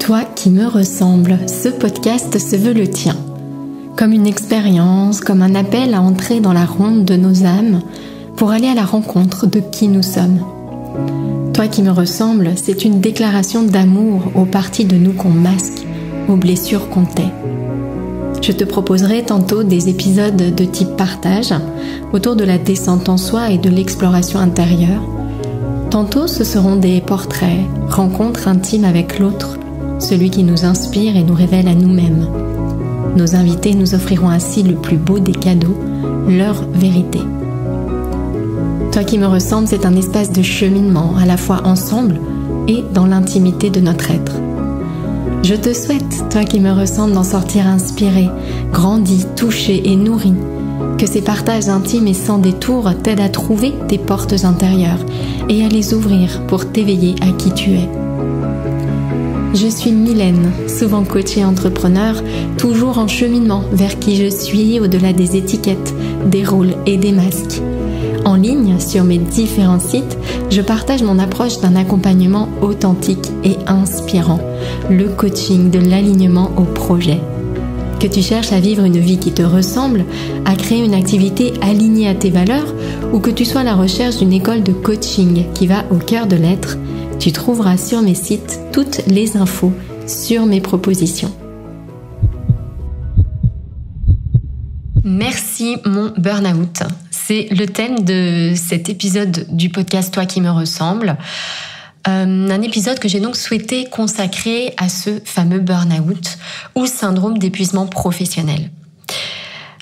Toi qui me ressembles, ce podcast se veut le tien. Comme une expérience, comme un appel à entrer dans la ronde de nos âmes pour aller à la rencontre de qui nous sommes. Toi qui me ressembles, c'est une déclaration d'amour aux parties de nous qu'on masque, aux blessures qu'on tait. Je te proposerai tantôt des épisodes de type partage autour de la descente en soi et de l'exploration intérieure. Tantôt ce seront des portraits, rencontres intimes avec l'autre, celui qui nous inspire et nous révèle à nous-mêmes. Nos invités nous offriront ainsi le plus beau des cadeaux, leur vérité. Toi qui me ressembles, c'est un espace de cheminement, à la fois ensemble et dans l'intimité de notre être. Je te souhaite, toi qui me ressembles, d'en sortir inspiré, grandi, touché et nourri. Que ces partages intimes et sans détour t'aident à trouver tes portes intérieures et à les ouvrir pour t'éveiller à qui tu es. Je suis Mylène, souvent coach et entrepreneur, toujours en cheminement vers qui je suis au-delà des étiquettes, des rôles et des masques. En ligne, sur mes différents sites, je partage mon approche d'un accompagnement authentique et inspirant, le coaching de l'alignement au projet. Que tu cherches à vivre une vie qui te ressemble, à créer une activité alignée à tes valeurs, ou que tu sois à la recherche d'une école de coaching qui va au cœur de l'être, tu trouveras sur mes sites toutes les infos sur mes propositions. Merci mon burn-out. C'est le thème de cet épisode du podcast Toi qui me ressemble. Un épisode que j'ai donc souhaité consacrer à ce fameux burn-out ou syndrome d'épuisement professionnel.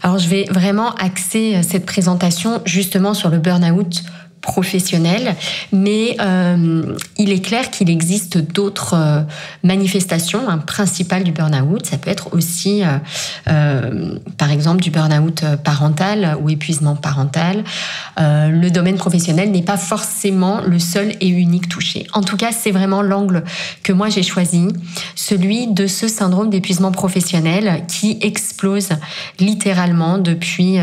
Alors je vais vraiment axer cette présentation justement sur le burn-out professionnel, mais il est clair qu'il existe d'autres manifestations principales du burn-out. Ça peut être aussi, par exemple, du burn-out parental ou épuisement parental. Le domaine professionnel n'est pas forcément le seul et unique touché. En tout cas, c'est vraiment l'angle que moi j'ai choisi, celui de ce syndrome d'épuisement professionnel qui explose littéralement depuis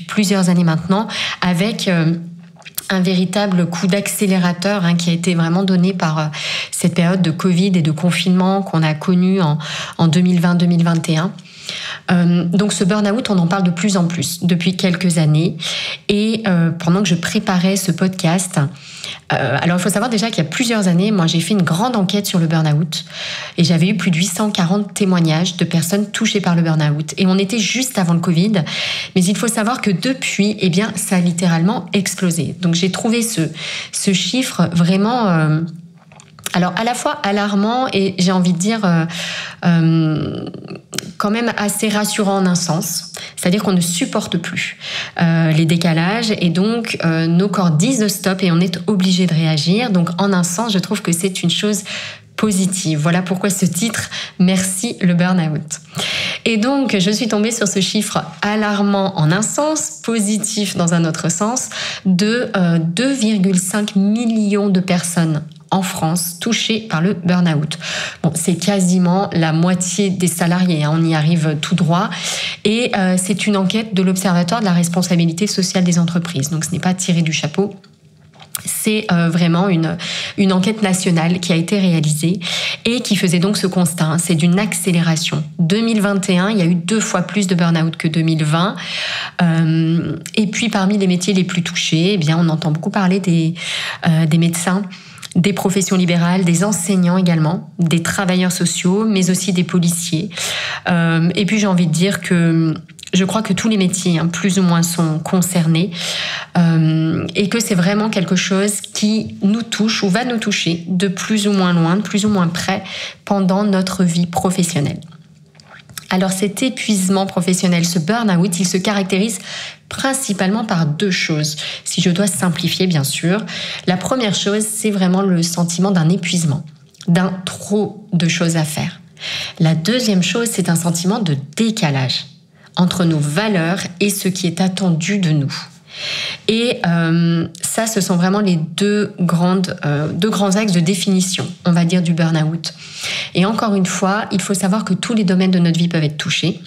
plusieurs années maintenant, avec un véritable coup d'accélérateur qui a été vraiment donné par cette période de Covid et de confinement qu'on a connue en 2020-2021. Donc ce burn-out, on en parle de plus en plus depuis quelques années. Et pendant que je préparais ce podcast, alors il faut savoir déjà qu'il y a plusieurs années, moi j'ai fait une grande enquête sur le burn-out et j'avais eu plus de 840 témoignages de personnes touchées par le burn-out. Et on était juste avant le Covid, mais il faut savoir que depuis, ça a littéralement explosé. Donc j'ai trouvé ce chiffre vraiment alors à la fois alarmant et j'ai envie de dire quand même assez rassurant en un sens. C'est-à-dire qu'on ne supporte plus les décalages et donc nos corps disent stop et on est obligé de réagir. Donc en un sens, je trouve que c'est une chose positive. Voilà pourquoi ce titre, merci le burn-out. Et donc, je suis tombée sur ce chiffre alarmant en un sens, positif dans un autre sens, de 2,5 millions de personnes en France touchées par le burn-out. Bon, c'est quasiment la moitié des salariés, on y arrive tout droit. Et c'est une enquête de l'Observatoire de la responsabilité sociale des entreprises. Donc, ce n'est pas tiré du chapeau. C'est vraiment une enquête nationale qui a été réalisée et qui faisait donc ce constat. C'est d'une accélération. 2021, il y a eu 2 fois plus de burn-out que 2020. Et puis, parmi les métiers les plus touchés, on entend beaucoup parler des médecins, des professions libérales, des enseignants également, des travailleurs sociaux, mais aussi des policiers. Et puis, j'ai envie de dire que je crois que tous les métiers, plus ou moins, sont concernés et que c'est vraiment quelque chose qui nous touche ou va nous toucher de plus ou moins loin, de plus ou moins près pendant notre vie professionnelle. Alors cet épuisement professionnel, ce burn-out, il se caractérise principalement par 2 choses. Si je dois simplifier, bien sûr. La première chose, c'est vraiment le sentiment d'un épuisement, d'un trop de choses à faire. La deuxième chose, c'est un sentiment de décalage entre nos valeurs et ce qui est attendu de nous. Et ça, ce sont vraiment les deux grands axes de définition, on va dire, du burn-out. Et encore une fois, il faut savoir que tous les domaines de notre vie peuvent être touchés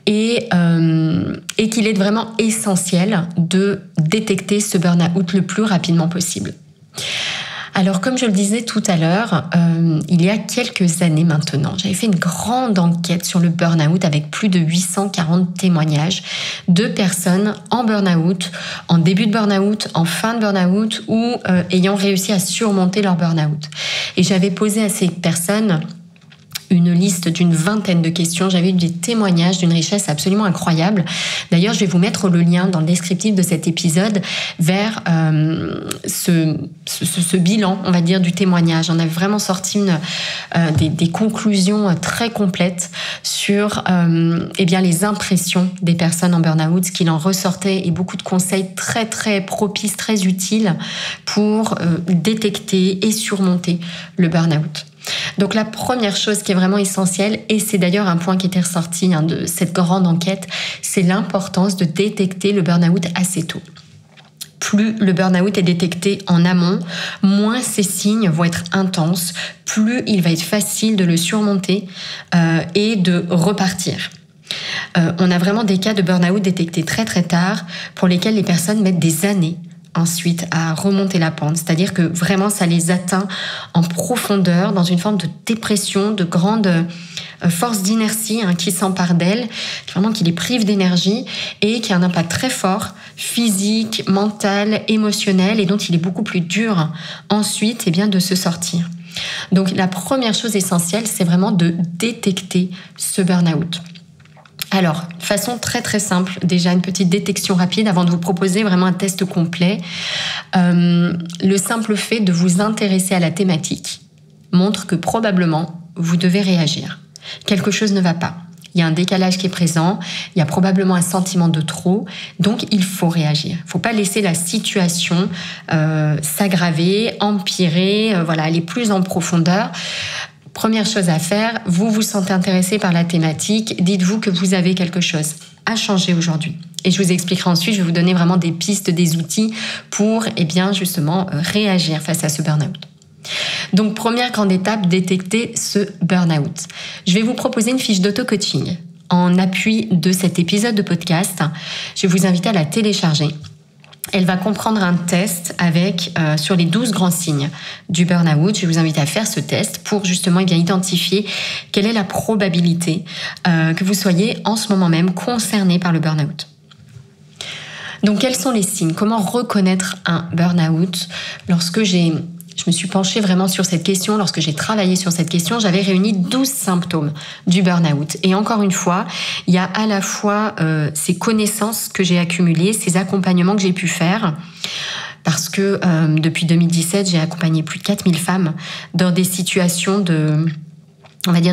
et qu'il est vraiment essentiel de détecter ce burn-out le plus rapidement possible. Alors, comme je le disais tout à l'heure, il y a quelques années maintenant, j'avais fait une grande enquête sur le burn-out avec plus de 840 témoignages de personnes en burn-out, en début de burn-out, en fin de burn-out ou ayant réussi à surmonter leur burn-out. Et j'avais posé à ces personnes une liste d'une vingtaine de questions. J'avais eu des témoignages d'une richesse absolument incroyable. D'ailleurs, je vais vous mettre le lien dans le descriptif de cet épisode vers ce bilan, on va dire, du témoignage. On a vraiment sorti des conclusions très complètes sur les impressions des personnes en burn-out, ce qu'il en ressortait, et beaucoup de conseils très très propices, très utiles pour détecter et surmonter le burn-out. Donc la première chose qui est vraiment essentielle, et c'est d'ailleurs un point qui était ressorti de cette grande enquête, c'est l'importance de détecter le burn-out assez tôt. Plus le burn-out est détecté en amont, moins ces signes vont être intenses, plus il va être facile de le surmonter et de repartir. On a vraiment des cas de burn-out détectés très très tard, pour lesquels les personnes mettent des années ensuite à remonter la pente, c'est-à-dire que vraiment ça les atteint en profondeur, dans une forme de dépression, de grande force d'inertie qui s'empare d'elles, vraiment qui les prive d'énergie et qui a un impact très fort, physique, mental, émotionnel, et dont il est beaucoup plus dur ensuite de se sortir. Donc la première chose essentielle, c'est vraiment de détecter ce burn-out. Alors, de façon très très simple, déjà une petite détection rapide avant de vous proposer vraiment un test complet. Le simple fait de vous intéresser à la thématique montre que probablement vous devez réagir. Quelque chose ne va pas. Il y a un décalage qui est présent, il y a probablement un sentiment de trop, donc il faut réagir. Il ne faut pas laisser la situation s'aggraver, empirer, aller plus en profondeur. Première chose à faire, vous vous sentez intéressé par la thématique, dites-vous que vous avez quelque chose à changer aujourd'hui. Et je vous expliquerai ensuite, je vais vous donner vraiment des pistes, des outils pour justement réagir face à ce burn-out. Donc première grande étape, détecter ce burn-out. Je vais vous proposer une fiche d'auto-coaching en appui de cet épisode de podcast. Je vais vous inviter à la télécharger. Elle va comprendre un test sur les 12 grands signes du burn-out. Je vais vous inviter à faire ce test pour justement identifier quelle est la probabilité que vous soyez en ce moment même concerné par le burn-out. Donc quels sont les signes ? Comment reconnaître un burn-out ? Lorsque je me suis penchée vraiment sur cette question, lorsque j'ai travaillé sur cette question, j'avais réuni 12 symptômes du burn-out. Et encore une fois, il y a à la fois ces connaissances que j'ai accumulées, ces accompagnements que j'ai pu faire, parce que depuis 2017, j'ai accompagné plus de 4000 femmes dans des situations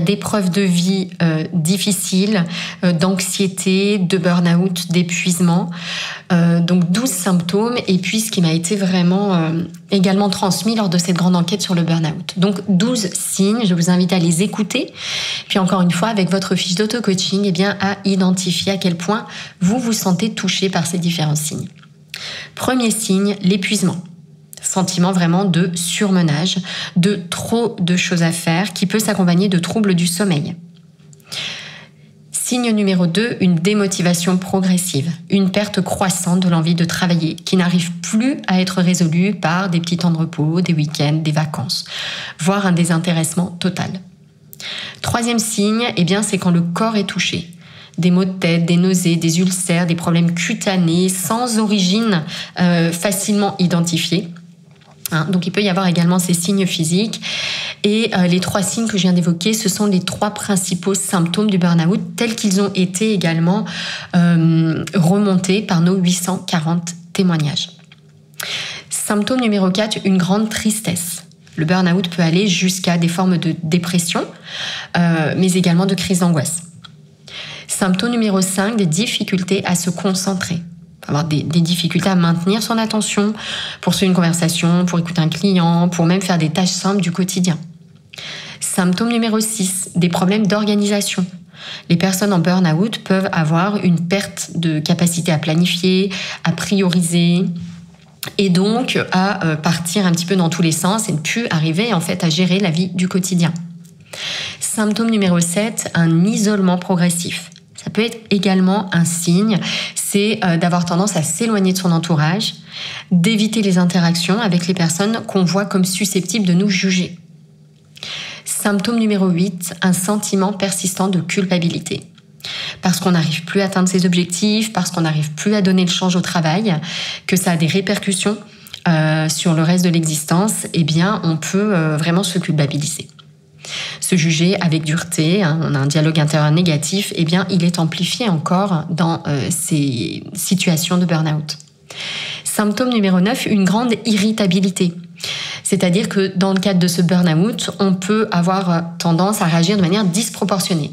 d'épreuves de vie difficiles, d'anxiété, de burn-out, d'épuisement. Donc 12 symptômes, et puis ce qui m'a été vraiment également transmis lors de cette grande enquête sur le burn-out. Donc 12 signes, je vous invite à les écouter. Puis encore une fois, avec votre fiche d'auto-coaching, à identifier à quel point vous vous sentez touché par ces différents signes. Premier signe, l'épuisement. Sentiment vraiment de surmenage, de trop de choses à faire, qui peut s'accompagner de troubles du sommeil. Signe numéro 2, une démotivation progressive, une perte croissante de l'envie de travailler, qui n'arrive plus à être résolue par des petits temps de repos, des week-ends, des vacances, voire un désintéressement total. Troisième signe, c'est quand le corps est touché. Des maux de tête, des nausées, des ulcères, des problèmes cutanés, sans origine facilement identifiée. Donc il peut y avoir également ces signes physiques. Et les 3 signes que je viens d'évoquer, ce sont les 3 principaux symptômes du burn-out, tels qu'ils ont été également remontés par nos 840 témoignages. Symptôme numéro 4, une grande tristesse. Le burn-out peut aller jusqu'à des formes de dépression, mais également de crise d'angoisse. Symptôme numéro 5, des difficultés à se concentrer. Avoir des difficultés à maintenir son attention, pour suivre une conversation, pour écouter un client, pour même faire des tâches simples du quotidien. Symptôme numéro 6, des problèmes d'organisation. Les personnes en burn-out peuvent avoir une perte de capacité à planifier, à prioriser, et donc à partir un petit peu dans tous les sens et ne plus arriver à gérer la vie du quotidien. Symptôme numéro 7, un isolement progressif. Ça peut être également un signe, c'est d'avoir tendance à s'éloigner de son entourage, d'éviter les interactions avec les personnes qu'on voit comme susceptibles de nous juger. Symptôme numéro 8, un sentiment persistant de culpabilité. Parce qu'on n'arrive plus à atteindre ses objectifs, parce qu'on n'arrive plus à donner le change au travail, que ça a des répercussions sur le reste de l'existence, eh bien, on peut vraiment se culpabiliser. Se juger avec dureté, on a un dialogue intérieur négatif, eh bien, il est amplifié encore dans ces situations de burn-out. Symptôme numéro 9, une grande irritabilité. C'est-à-dire que dans le cadre de ce burn-out, on peut avoir tendance à réagir de manière disproportionnée.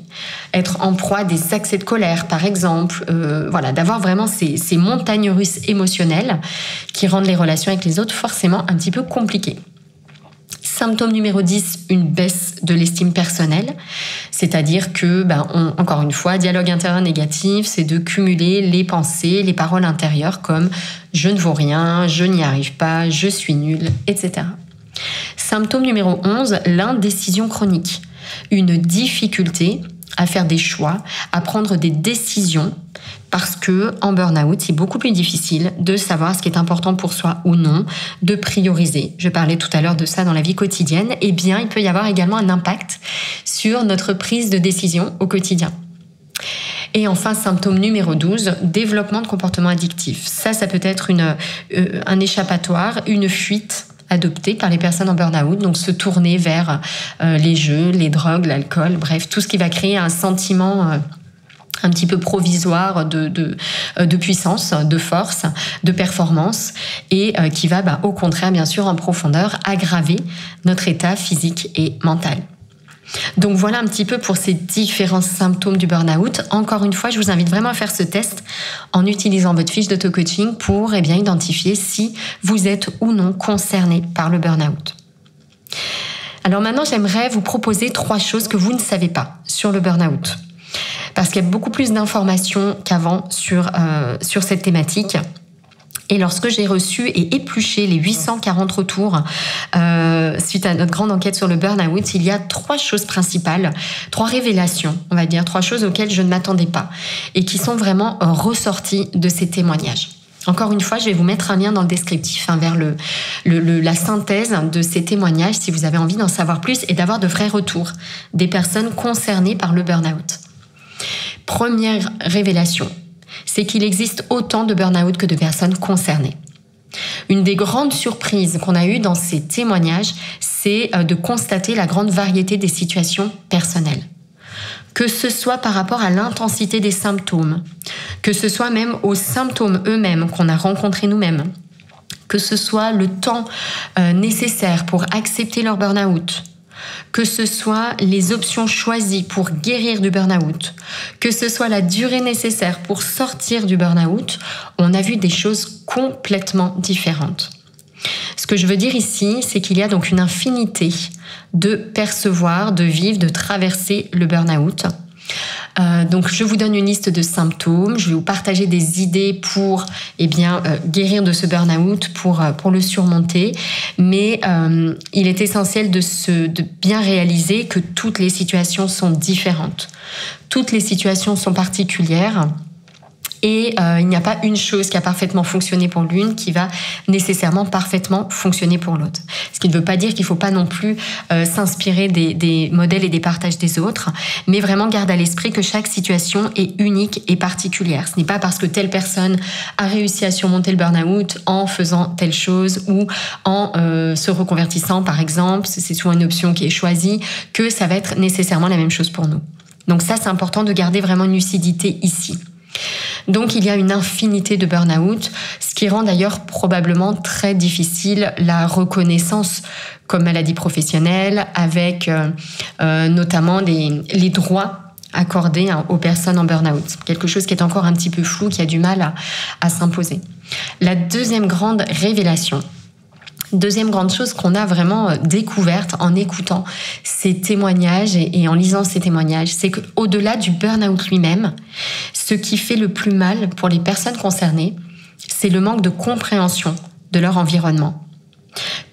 Être en proie à des accès de colère, par exemple. D'avoir vraiment ces montagnes russes émotionnelles qui rendent les relations avec les autres forcément un petit peu compliquées. Symptôme numéro 10, une baisse de l'estime personnelle. C'est-à-dire que, encore une fois, dialogue intérieur négatif, c'est de cumuler les pensées, les paroles intérieures comme « je ne vaux rien »,« je n'y arrive pas »,« je suis nul », etc. Symptôme numéro 11, l'indécision chronique. Une difficulté à faire des choix, à prendre des décisions, parce que en burn-out, c'est beaucoup plus difficile de savoir ce qui est important pour soi ou non, de prioriser. Je parlais tout à l'heure de ça dans la vie quotidienne. Eh bien, il peut y avoir également un impact sur notre prise de décision au quotidien. Et enfin, symptôme numéro 12, développement de comportements addictifs. Ça peut être un échappatoire, une fuite adoptée par les personnes en burn-out, donc se tourner vers les jeux, les drogues, l'alcool, bref, tout ce qui va créer un sentiment un petit peu provisoire de puissance, de force, de performance, et qui va au contraire, bien sûr, en profondeur, aggraver notre état physique et mental. Donc voilà un petit peu pour ces différents symptômes du burn-out. Encore une fois, je vous invite vraiment à faire ce test en utilisant votre fiche d'auto-coaching pour identifier si vous êtes ou non concerné par le burn-out. Alors maintenant, j'aimerais vous proposer 3 choses que vous ne savez pas sur le burn-out. Parce qu'il y a beaucoup plus d'informations qu'avant sur cette thématique. Et lorsque j'ai reçu et épluché les 840 retours suite à notre grande enquête sur le burn-out, il y a 3 choses principales, 3 révélations, on va dire, 3 choses auxquelles je ne m'attendais pas et qui sont vraiment ressorties de ces témoignages. Encore une fois, je vais vous mettre un lien dans le descriptif vers la synthèse de ces témoignages si vous avez envie d'en savoir plus et d'avoir de vrais retours des personnes concernées par le burn-out. Première révélation, c'est qu'il existe autant de burn-out que de personnes concernées. Une des grandes surprises qu'on a eues dans ces témoignages, c'est de constater la grande variété des situations personnelles. Que ce soit par rapport à l'intensité des symptômes, que ce soit même aux symptômes eux-mêmes qu'on a rencontrés nous-mêmes, que ce soit le temps nécessaire pour accepter leur burn-out, que ce soit les options choisies pour guérir du burn-out, que ce soit la durée nécessaire pour sortir du burn-out, on a vu des choses complètement différentes. Ce que je veux dire ici, c'est qu'il y a donc une infinité de percevoir, de vivre, de traverser le burn-out. Donc je vous donne une liste de symptômes, je vais vous partager des idées pour guérir de ce burn-out, pour le surmonter, mais il est essentiel de bien réaliser que toutes les situations sont différentes, toutes les situations sont particulières. Et il n'y a pas une chose qui a parfaitement fonctionné pour l'une qui va nécessairement parfaitement fonctionner pour l'autre. Ce qui ne veut pas dire qu'il ne faut pas non plus s'inspirer des modèles et des partages des autres, mais vraiment garder à l'esprit que chaque situation est unique et particulière. Ce n'est pas parce que telle personne a réussi à surmonter le burn-out en faisant telle chose ou en se reconvertissant, par exemple, c'est souvent une option qui est choisie, que ça va être nécessairement la même chose pour nous. Donc ça, c'est important de garder vraiment une lucidité ici. Donc il y a une infinité de burn-out, ce qui rend d'ailleurs probablement très difficile la reconnaissance comme maladie professionnelle, avec notamment les droits accordés aux personnes en burn-out. Quelque chose qui est encore un petit peu flou, qui a du mal à s'imposer. La deuxième grande révélation, deuxième grande chose qu'on a vraiment découverte en écoutant ces témoignages et en lisant ces témoignages, c'est qu'au-delà du burn-out lui-même, ce qui fait le plus mal pour les personnes concernées, c'est le manque de compréhension de leur environnement.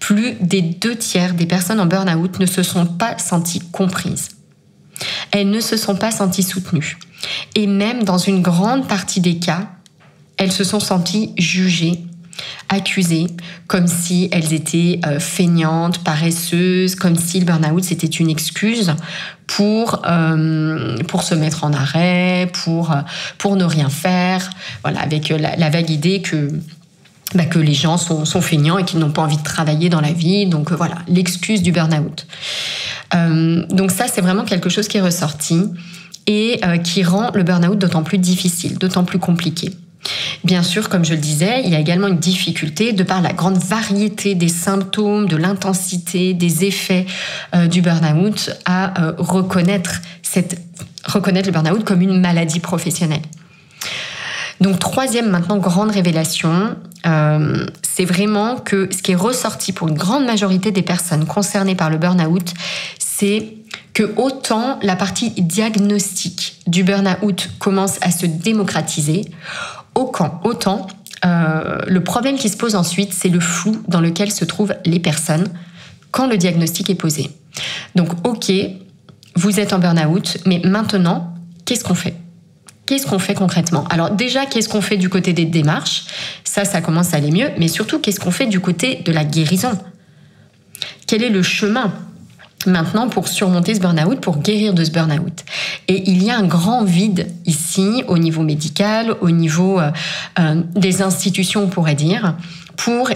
Plus des 2/3 des personnes en burn-out ne se sont pas senties comprises. Elles ne se sont pas senties soutenues. Et même dans une grande partie des cas, elles se sont senties jugées, accusées, comme si elles étaient feignantes, paresseuses, comme si le burn-out c'était une excuse pour se mettre en arrêt, pour ne rien faire, voilà, avec la vague idée que les gens sont feignants et qu'ils n'ont pas envie de travailler dans la vie, donc voilà, l'excuse du burn-out. Donc ça, c'est vraiment quelque chose qui est ressorti et qui rend le burn-out d'autant plus difficile, d'autant plus compliqué. Bien sûr, comme je le disais, il y a également une difficulté de par la grande variété des symptômes, de l'intensité, des effets du burn-out à reconnaître le burn-out comme une maladie professionnelle. Donc, troisième maintenant grande révélation, c'est vraiment que ce qui est ressorti pour une grande majorité des personnes concernées par le burn-out, c'est que autant la partie diagnostique du burn-out commence à se démocratiser, autant le problème qui se pose ensuite, c'est le flou dans lequel se trouvent les personnes quand le diagnostic est posé. Donc, ok, vous êtes en burn-out, mais maintenant, qu'est-ce qu'on fait ? Qu'est-ce qu'on fait concrètement ? Alors déjà, qu'est-ce qu'on fait du côté des démarches ? Ça commence à aller mieux, mais surtout, qu'est-ce qu'on fait du côté de la guérison ? Quel est le chemin maintenant pour surmonter ce burn-out, pour guérir de ce burn-out ? Et il y a un grand vide ici, au niveau médical, au niveau des institutions, on pourrait dire, pour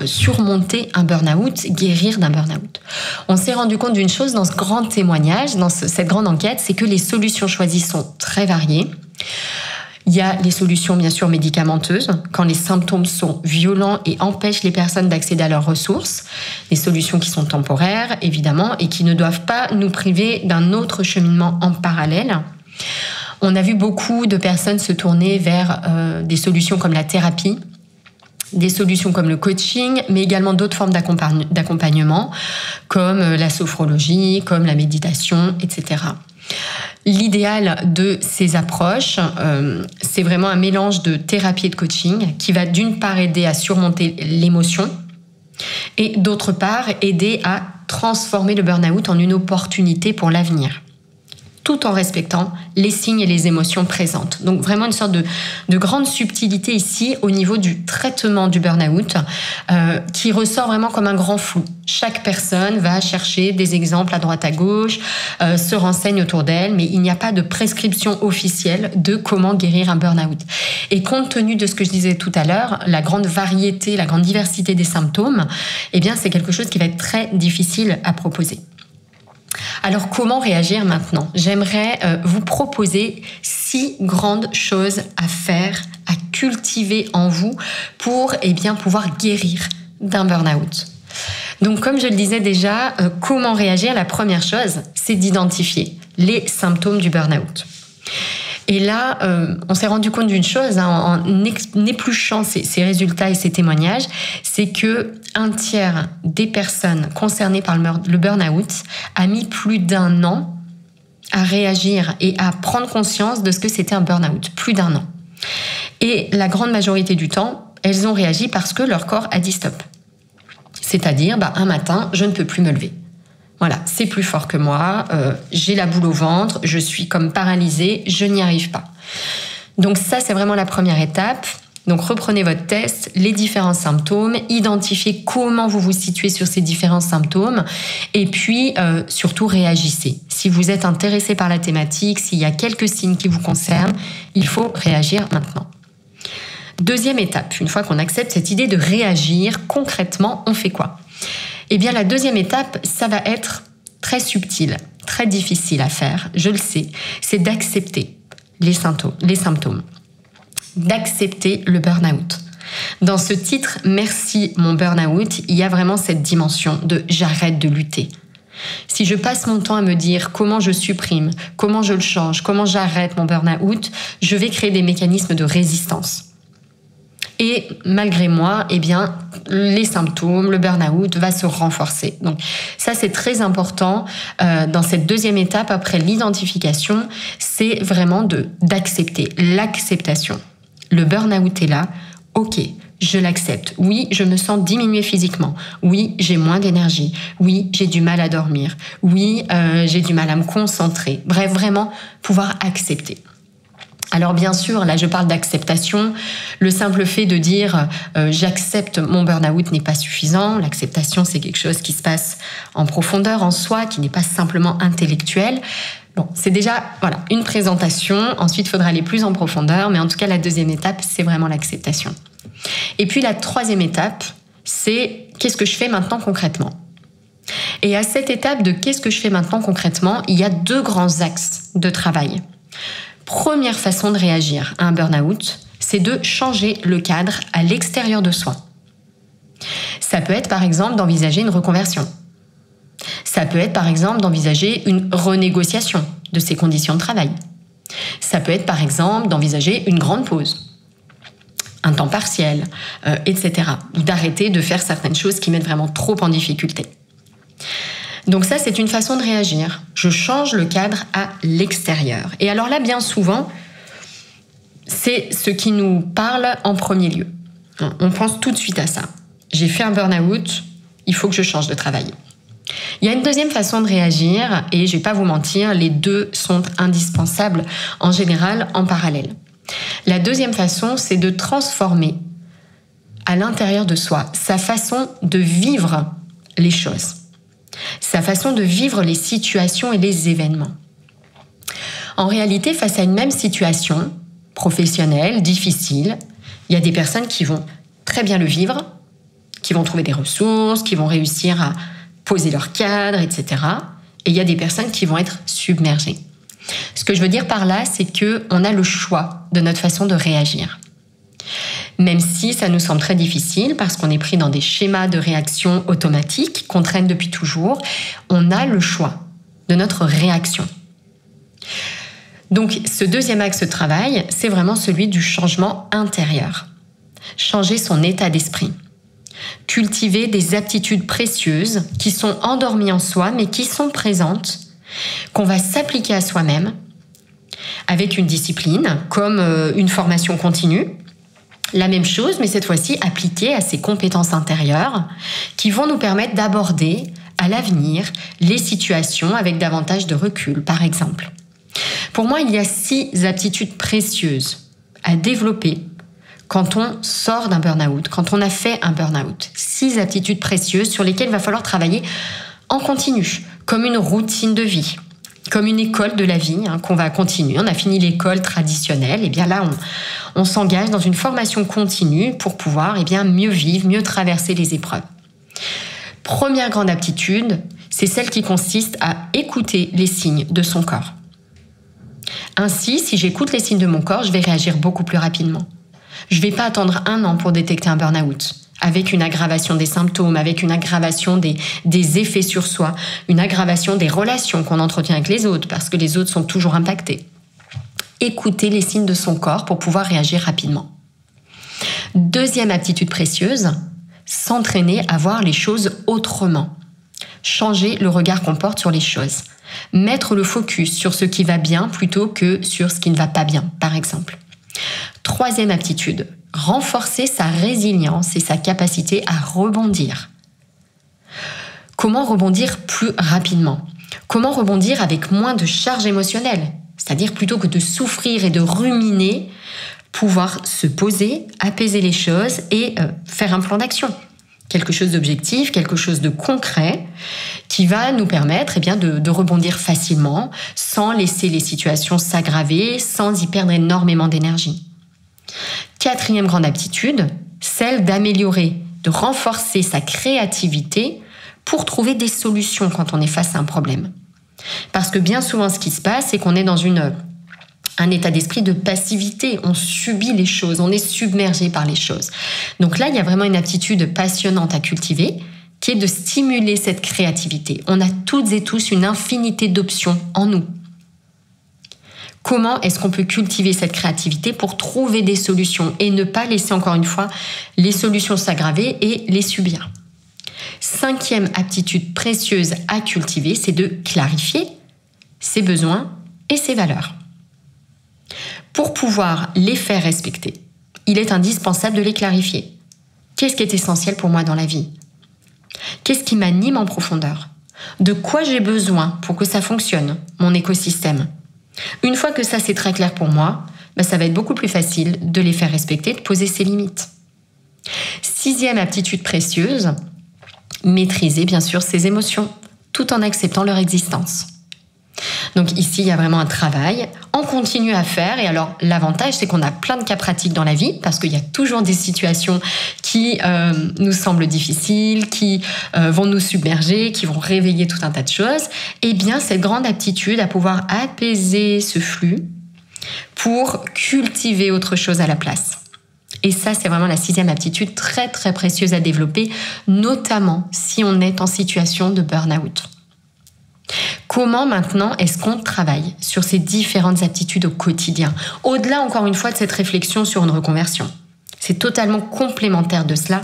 surmonter un burn-out, guérir d'un burn-out. On s'est rendu compte d'une chose dans ce grand témoignage, dans cette grande enquête, c'est que les solutions choisies sont très variées. Il y a les solutions bien sûr médicamenteuses, quand les symptômes sont violents et empêchent les personnes d'accéder à leurs ressources. Des solutions qui sont temporaires, évidemment, et qui ne doivent pas nous priver d'un autre cheminement en parallèle. On a vu beaucoup de personnes se tourner vers des solutions comme la thérapie, des solutions comme le coaching, mais également d'autres formes d'accompagnement, comme la sophrologie, comme la méditation, etc. L'idéal de ces approches, c'est vraiment un mélange de thérapie et de coaching qui va d'une part aider à surmonter l'émotion et d'autre part aider à transformer le burn-out en une opportunité pour l'avenir, tout en respectant les signes et les émotions présentes. Donc vraiment une sorte de grande subtilité ici au niveau du traitement du burn-out qui ressort vraiment comme un grand flou. Chaque personne va chercher des exemples à droite à gauche, se renseigne autour d'elle, mais il n'y a pas de prescription officielle de comment guérir un burn-out. Et compte tenu de ce que je disais tout à l'heure, la grande variété, la grande diversité des symptômes, c'est quelque chose qui va être très difficile à proposer. Alors, comment réagir maintenant ? J'aimerais vous proposer 6 grandes choses à faire, à cultiver en vous pour pouvoir guérir d'un burn-out. Donc, comme je le disais déjà, comment réagir ? La première chose, c'est d'identifier les symptômes du burn-out. Et là, on s'est rendu compte d'une chose en épluchant ces résultats et ces témoignages, c'est que 1/3 des personnes concernées par le burn-out a mis plus d'1 an à réagir et à prendre conscience de ce que c'était un burn-out. Plus d'1 an. Et la grande majorité du temps, elles ont réagi parce que leur corps a dit stop. C'est-à-dire, un matin, je ne peux plus me lever. Voilà, c'est plus fort que moi, j'ai la boule au ventre, je suis comme paralysée, je n'y arrive pas. Donc ça, c'est vraiment la première étape. Donc reprenez votre test, les différents symptômes, identifiez comment vous vous situez sur ces différents symptômes et puis surtout réagissez. Si vous êtes intéressé par la thématique, s'il y a quelques signes qui vous concernent, il faut réagir maintenant. Deuxième étape, une fois qu'on accepte cette idée de réagir, concrètement, on fait quoi ? La deuxième étape, ça va être très subtil, très difficile à faire, je le sais, c'est d'accepter les symptômes, d'accepter le burn-out. Dans ce titre « Merci mon burn-out », il y a vraiment cette dimension de « j'arrête de lutter ». Si je passe mon temps à me dire comment je supprime, comment je le change, comment j'arrête mon burn-out, je vais créer des mécanismes de résistance. Et malgré moi, les symptômes, le burn-out va se renforcer. Donc ça, c'est très important. Dans cette deuxième étape, après l'identification, c'est vraiment d'accepter, l'acceptation. Le burn-out est là, ok, je l'accepte. Oui, je me sens diminuée physiquement. Oui, j'ai moins d'énergie. Oui, j'ai du mal à dormir. Oui, j'ai du mal à me concentrer. Bref, vraiment pouvoir accepter. Alors bien sûr, là je parle d'acceptation. Le simple fait de dire j'accepte mon burn-out n'est pas suffisant. L'acceptation, c'est quelque chose qui se passe en profondeur en soi, qui n'est pas simplement intellectuel. Bon, c'est déjà une présentation. Ensuite, il faudra aller plus en profondeur. Mais en tout cas, la deuxième étape, c'est vraiment l'acceptation. Et puis la troisième étape, c'est qu'est-ce que je fais maintenant concrètement ? Et à cette étape de qu'est-ce que je fais maintenant concrètement, il y a 2 grands axes de travail. Première façon de réagir à un burn-out, c'est de changer le cadre à l'extérieur de soi. Ça peut être par exemple d'envisager une reconversion. Ça peut être par exemple d'envisager une renégociation de ses conditions de travail. Ça peut être par exemple d'envisager une grande pause, un temps partiel, etc. Ou d'arrêter de faire certaines choses qui mettent vraiment trop en difficulté. Donc ça, c'est une façon de réagir. Je change le cadre à l'extérieur. Et alors là, bien souvent, c'est ce qui nous parle en premier lieu. On pense tout de suite à ça. J'ai fait un burn-out, il faut que je change de travail. Il y a une deuxième façon de réagir, et je ne vais pas vous mentir, les 2 sont indispensables, en général, en parallèle. La deuxième façon, c'est de transformer à l'intérieur de soi sa façon de vivre les choses. Sa façon de vivre les situations et les événements. En réalité, face à une même situation professionnelle, difficile, il y a des personnes qui vont très bien le vivre, qui vont trouver des ressources, qui vont réussir à poser leur cadre, etc. Et il y a des personnes qui vont être submergées. Ce que je veux dire par là, c'est qu'on a le choix de notre façon de réagir. Même si ça nous semble très difficile parce qu'on est pris dans des schémas de réaction automatiques qu'on traîne depuis toujours, on a le choix de notre réaction. Donc ce deuxième axe de travail, c'est vraiment celui du changement intérieur. Changer son état d'esprit. Cultiver des aptitudes précieuses qui sont endormies en soi mais qui sont présentes, qu'on va s'appliquer à soi-même avec une discipline comme une formation continue. La même chose, mais cette fois-ci appliquée à ces compétences intérieures qui vont nous permettre d'aborder à l'avenir les situations avec davantage de recul, par exemple. Pour moi, il y a 6 aptitudes précieuses à développer quand on sort d'un burn-out, quand on a fait un burn-out. 6 aptitudes précieuses sur lesquelles il va falloir travailler en continu, comme une routine de vie, comme une école de la vie qu'on va continuer. On a fini l'école traditionnelle, et bien là, on s'engage dans une formation continue pour pouvoir mieux vivre, mieux traverser les épreuves. Première grande aptitude, c'est celle qui consiste à écouter les signes de son corps. Ainsi, si j'écoute les signes de mon corps, je vais réagir beaucoup plus rapidement. Je ne vais pas attendre 1 an pour détecter un burn-out, avec une aggravation des symptômes, avec une aggravation des effets sur soi, une aggravation des relations qu'on entretient avec les autres, parce que les autres sont toujours impactés. Écouter les signes de son corps pour pouvoir réagir rapidement. Deuxième aptitude précieuse, s'entraîner à voir les choses autrement. Changer le regard qu'on porte sur les choses. Mettre le focus sur ce qui va bien plutôt que sur ce qui ne va pas bien, par exemple. Troisième aptitude, renforcer sa résilience et sa capacité à rebondir. Comment rebondir plus rapidement ? Comment rebondir avec moins de charge émotionnelle ? C'est-à-dire plutôt que de souffrir et de ruminer, pouvoir se poser, apaiser les choses et faire un plan d'action. Quelque chose d'objectif, quelque chose de concret qui va nous permettre de rebondir facilement sans laisser les situations s'aggraver, sans y perdre énormément d'énergie. Quatrième grande aptitude, celle d'améliorer, de renforcer sa créativité pour trouver des solutions quand on est face à un problème. Parce que bien souvent, ce qui se passe, c'est qu'on est dans un état d'esprit de passivité. On subit les choses, on est submergé par les choses. Donc là, il y a vraiment une aptitude passionnante à cultiver qui est de stimuler cette créativité. On a toutes et tous une infinité d'options en nous. Comment est-ce qu'on peut cultiver cette créativité pour trouver des solutions et ne pas laisser, encore une fois, les solutions s'aggraver et les subir ? Cinquième aptitude précieuse à cultiver, c'est de clarifier ses besoins et ses valeurs. Pour pouvoir les faire respecter, il est indispensable de les clarifier. Qu'est-ce qui est essentiel pour moi dans la vie ? Qu'est-ce qui m'anime en profondeur ? De quoi j'ai besoin pour que ça fonctionne, mon écosystème ? Une fois que ça c'est très clair pour moi, ça va être beaucoup plus facile de les faire respecter, de poser ses limites. 6e aptitude précieuse, maîtriser bien sûr ses émotions, tout en acceptant leur existence. Donc ici, il y a vraiment un travail en continu à faire. Et alors, l'avantage, c'est qu'on a plein de cas pratiques dans la vie, parce qu'il y a toujours des situations qui nous semblent difficiles, qui vont nous submerger, qui vont réveiller tout un tas de choses. Et bien, cette grande aptitude à pouvoir apaiser ce flux pour cultiver autre chose à la place. Et ça, c'est vraiment la 6e aptitude très, très précieuse à développer, notamment si on est en situation de burn-out. Comment maintenant est-ce qu'on travaille sur ces différentes aptitudes au quotidien? Au-delà, encore une fois, de cette réflexion sur une reconversion. C'est totalement complémentaire de cela,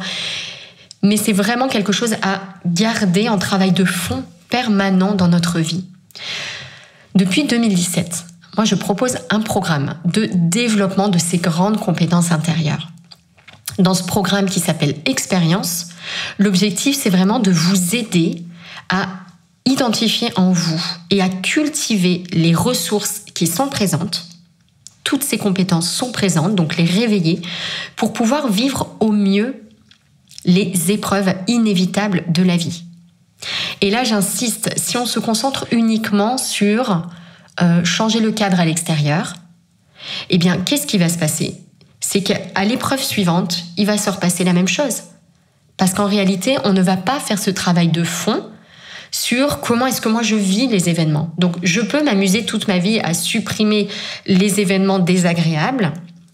mais c'est vraiment quelque chose à garder en travail de fond permanent dans notre vie. Depuis 2017, moi je propose un programme de développement de ces grandes compétences intérieures. Dans ce programme qui s'appelle Expérience, l'objectif c'est vraiment de vous aider à identifier en vous et à cultiver les ressources qui sont présentes. Toutes ces compétences sont présentes, donc les réveiller pour pouvoir vivre au mieux les épreuves inévitables de la vie. Et là, j'insiste, si on se concentre uniquement sur changer le cadre à l'extérieur, eh bien, qu'est-ce qui va se passer? C'est qu'à l'épreuve suivante, il va se repasser la même chose. Parce qu'en réalité, on ne va pas faire ce travail de fond sur comment est-ce que moi je vis les événements. Donc je peux m'amuser toute ma vie à supprimer les événements désagréables,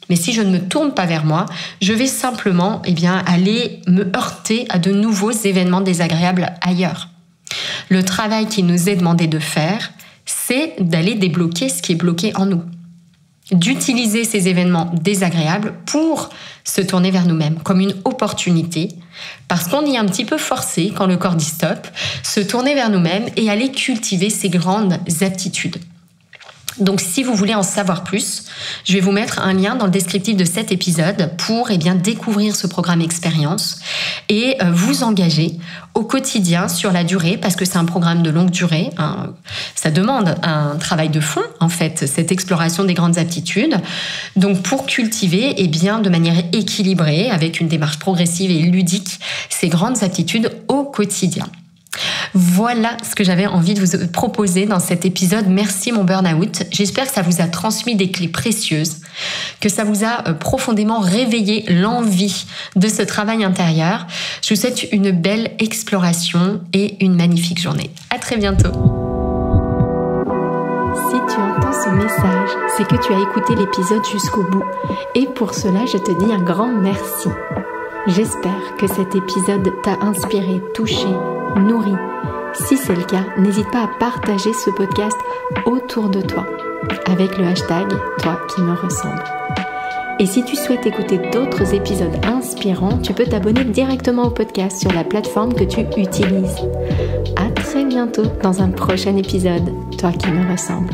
mais si je ne me tourne pas vers moi, je vais simplement aller me heurter à de nouveaux événements désagréables ailleurs. Le travail qui nous est demandé de faire, c'est d'aller débloquer ce qui est bloqué en nous. D'utiliser ces événements désagréables pour se tourner vers nous-mêmes, comme une opportunité, parce qu'on y est un petit peu forcé quand le corps dit stop, se tourner vers nous-mêmes et aller cultiver ces grandes aptitudes. Donc si vous voulez en savoir plus, je vais vous mettre un lien dans le descriptif de cet épisode pour découvrir ce programme Expérience et vous engager au quotidien sur la durée, parce que c'est un programme de longue durée. Ça demande un travail de fond, en fait, cette exploration des grandes aptitudes. Donc pour cultiver de manière équilibrée, avec une démarche progressive et ludique, ces grandes aptitudes au quotidien. Voilà ce que j'avais envie de vous proposer dans cet épisode. Merci mon burn-out. J'espère que ça vous a transmis des clés précieuses, que ça vous a profondément réveillé l'envie de ce travail intérieur. Je vous souhaite une belle exploration et une magnifique journée. À très bientôt. Si tu entends ce message, c'est que tu as écouté l'épisode jusqu'au bout. Et pour cela, je te dis un grand merci. J'espère que cet épisode t'a inspiré, touché, nourri. Si c'est le cas, n'hésite pas à partager ce podcast autour de toi avec le hashtag Toi qui me ressemble. Et si tu souhaites écouter d'autres épisodes inspirants, tu peux t'abonner directement au podcast sur la plateforme que tu utilises. À très bientôt dans un prochain épisode Toi qui me ressemble.